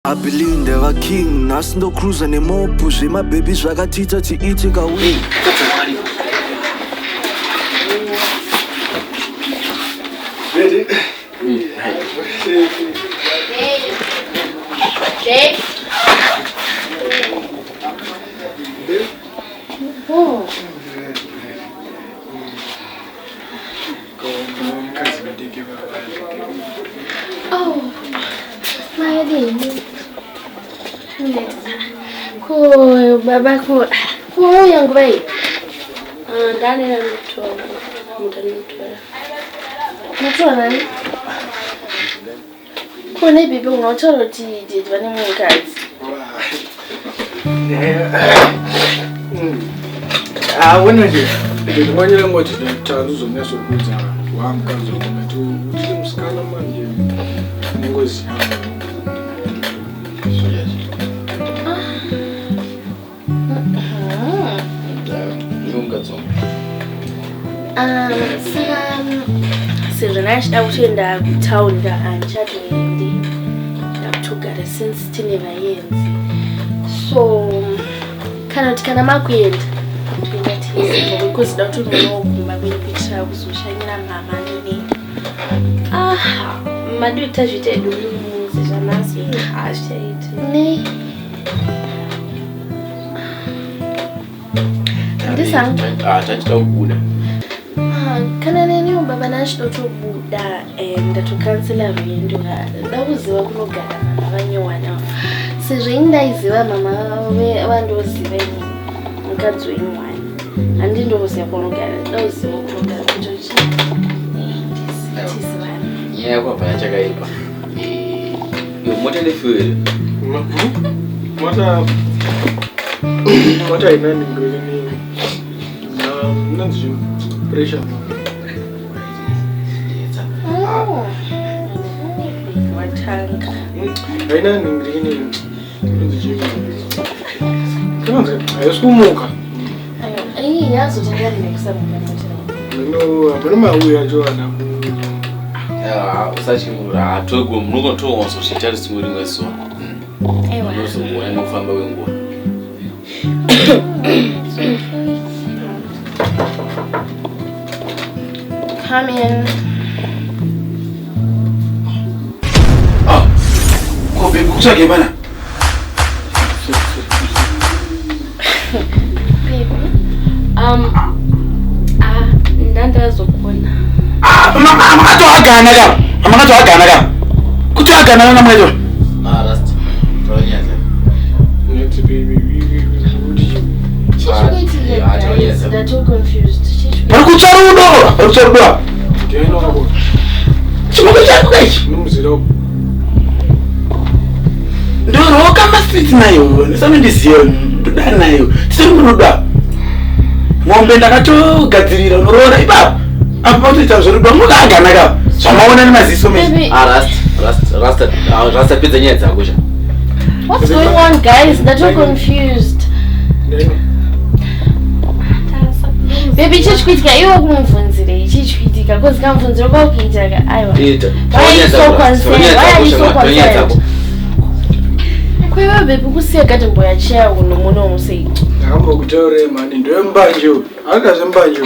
Abilinda va king nasindo cruiser nemopu zvemabebi zvakatita tiiteka we Ready? Oh, my baby. Cool, Baba, cool. Cool, young boy. Daniel, cool, maybe people not all did when you guys. I wanted to when you watch the channels of Nestle Goods and one comes over to Jim Scalaman. Was Silvernash out in the town and chatting took at since Tineva ends. So cannot can a mark end because don't know my picture was shining on my money. Madu tajite dulu zijanasi hashtag ne ndisa tajita ukuda kana nene baba nashito tubuda to cancel aviendo ndakuziva kunogara abanye wana sizvinda iziva mama vandoziva mukadzi wenyu andindoziva kunogara ndakuziva kunogara kutochi yeah kwa chakaipa yo mota lefuel mota ina ngini nanzi pressure watanga ina ngini nanzi kama ayosumuka ayo yazo tayari nikusamuka no apana uya joana usachi mura atogwa munuko toonso chitari simuri ngweso ewa noso kuona nokufamba wenguwa come in kobe kutsake bana ndandazokuona amakato agana ka kuti agana na mwezo last tonyeza net baby They're too confused. Barukutsarudo. Ndino ngabo. Chimoko chako kaichi. Nomuziro. Ndoro kama street nayo, nisame ndiziyo ndodana nayo. Simuruda. Ngombe ndakatogadzirira unorora ipapo. Apa kuti zvorudo mukagana ka. Zvamaona nemaziso mezi. Rasta pizza nyetsa kusha. What's going on, guys? They're too confused. Baby, chichwitika iwe kumuvunzire chichwitika because kamuvunzire kwakuitaka aiwa. Why are you so concerned? Kwewe baby kusiya kati mboya chair unomuno umusei. Ndakambokutaurira mani ndombanje. Akazembanje.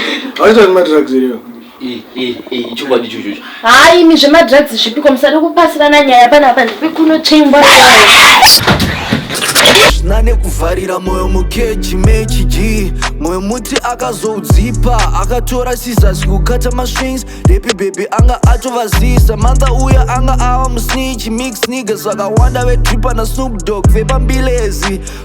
Aisa madrugs iriyo. Ichungwa ndichuchu. Hayi mi zvema drugs zvipiko musade kupasirana nyaya pana ndikuno chemba. Nane kuvharira moyo mukeji mechi G moyo muti akazoudzipa akatora scissors kukata maswings repi baby anga atovazisa manda uya anga ava musnitch mix niggas vakawanda vedripa na Snoop Dogg vepambilezi